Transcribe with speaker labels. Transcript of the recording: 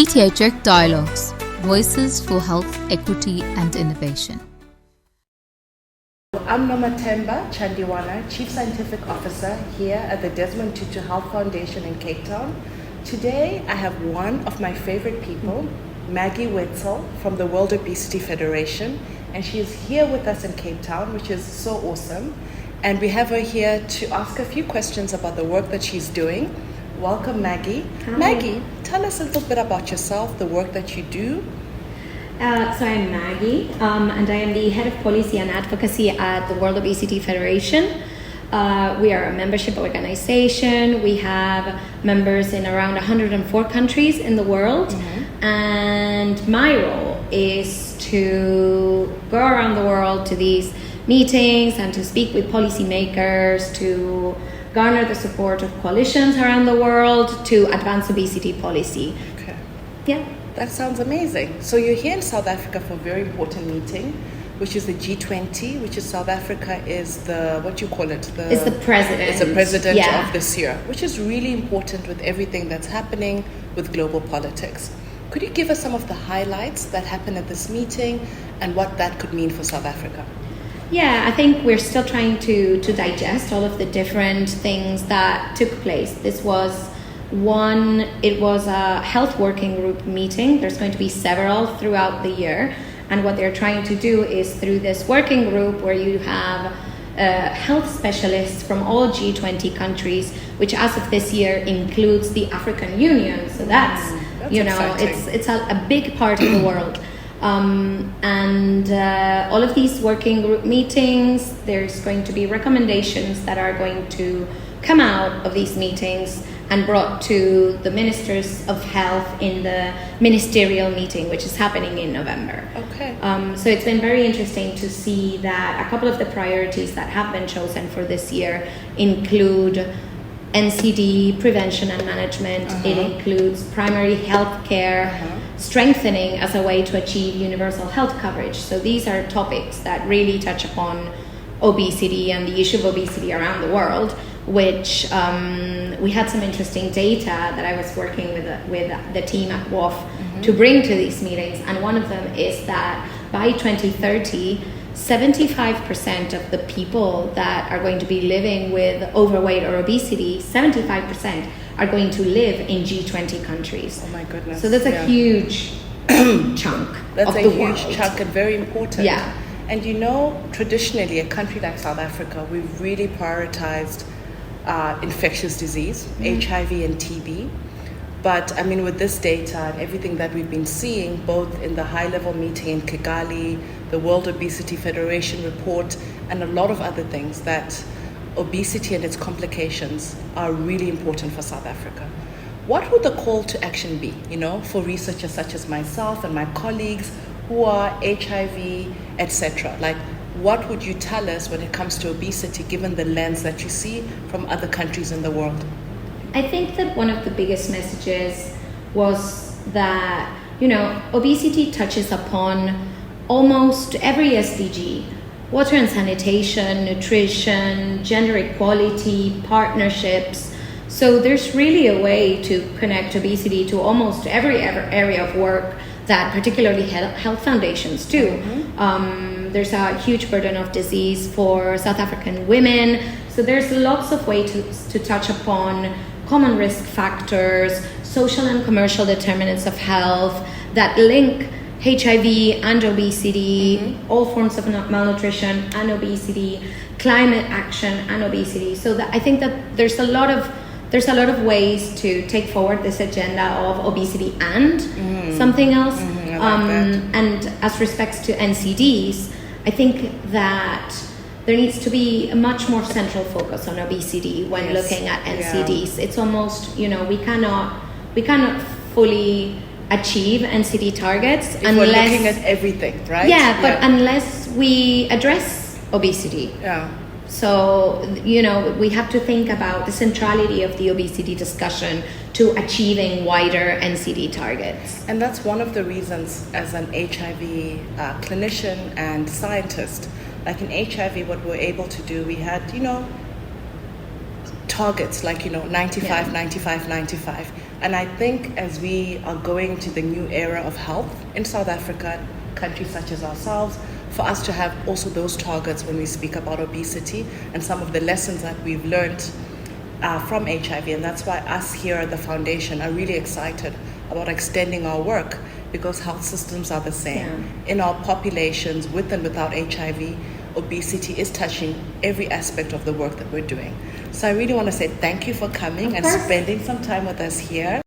Speaker 1: DTHF Dialogues, Voices for Health, Equity and Innovation.
Speaker 2: I'm Nomathemba Chandiwana, Chief Scientific Officer here at the Desmond Tutu Health Foundation in Cape Town. Today I have one of my favorite people, Maggie Wetzel from the World Obesity Federation, and she is here with us in Cape Town, which is so awesome. And we have her here to ask a few questions about the work that she's doing. Welcome, Maggie.
Speaker 3: Hi.
Speaker 2: Maggie, tell us a little bit about yourself, the work that you do.
Speaker 3: So I'm Maggie, and I am the Head of Policy and Advocacy at the World Obesity Federation. We are a membership organization. We have members in around 104 countries in the world. And my role is to go around the world to these meetings and to speak with policymakers, to garner the support of coalitions around the world to advance obesity policy.
Speaker 2: Okay.
Speaker 3: Yeah.
Speaker 2: That sounds amazing. So you're here in South Africa for a very important meeting, which is the G20, which is South Africa is the, what you call it?
Speaker 3: It's the president.
Speaker 2: It's the president
Speaker 3: Yeah.
Speaker 2: of this year, which is really important with everything that's happening with global politics. Could you give us some of the highlights that happened at this meeting and what that could mean for South Africa?
Speaker 3: Yeah, I think we're still trying to digest all of the different things that took place. This was it was a health working group meeting. There's going to be several throughout the year. And what they're trying to do is through this working group where you have health specialists from all G20 countries, which as of this year includes the African Union. So that's
Speaker 2: exciting.
Speaker 3: it's a big part of the world. And all of these working group meetings, there's going to be recommendations that are going to come out of these meetings and brought to the ministers of health in the ministerial meeting, which is happening in November.
Speaker 2: Okay.
Speaker 3: So it's been very interesting to see that a couple of the priorities that have been chosen for this year include NCD, prevention and management. It includes primary health care, strengthening as a way to achieve universal health coverage. So these are topics that really touch upon obesity and the issue of obesity around the world, which we had some interesting data that I was working with the team at WOF to bring to these meetings. And one of them is that by 2030, 75% of the people that are going to be living with overweight or obesity, 75% are going to live in G20 countries.
Speaker 2: Oh my goodness.
Speaker 3: So that's a huge chunk
Speaker 2: That's
Speaker 3: of
Speaker 2: a
Speaker 3: the
Speaker 2: huge
Speaker 3: world.
Speaker 2: chunk and very important.
Speaker 3: Yeah.
Speaker 2: And you know, traditionally, a country like South Africa, we've really prioritized infectious disease, HIV and TB. But I mean, with this data and everything that we've been seeing, both in the high-level meeting in Kigali, the World Obesity Federation report, and a lot of other things, that obesity and its complications are really important for South Africa. What would the call to action be, for researchers such as myself and my colleagues who are HIV, etc.? Like, what would you tell us when it comes to obesity, given the lens that you see from other countries in the world?
Speaker 3: I think that one of the biggest messages was that, obesity touches upon almost every SDG: water and sanitation, nutrition, gender equality, partnerships. So there's really a way to connect obesity to almost every area of work that particularly health foundations do. There's a huge burden of disease for South African women. So there's lots of ways to touch upon common risk factors, social and commercial determinants of health that link HIV and obesity, all forms of malnutrition and obesity, climate action and obesity. So that I think that there's a lot of ways to take forward this agenda of obesity and something else.
Speaker 2: I like that.
Speaker 3: And as respects to NCDs, I think that there needs to be a much more central focus on obesity when looking at NCDs. It's almost, we cannot fully achieve NCD targets
Speaker 2: If we're looking at everything, right?
Speaker 3: Yeah, but unless we address obesity.
Speaker 2: Yeah.
Speaker 3: So, we have to think about the centrality of the obesity discussion to achieving wider NCD targets.
Speaker 2: And that's one of the reasons, as an HIV clinician and scientist, like in HIV, what we're able to do, we had, targets like, 95, 95, 95. And I think as we are going to the new era of health in South Africa, countries such as ourselves, for us to have also those targets when we speak about obesity and some of the lessons that we've learned from HIV. And that's why us here at the foundation are really excited about extending our work, because health systems are the same.
Speaker 3: Yeah.
Speaker 2: In our populations, with and without HIV, obesity is touching every aspect of the work that we're doing. So I really want to say thank you for coming and spending some time with us here.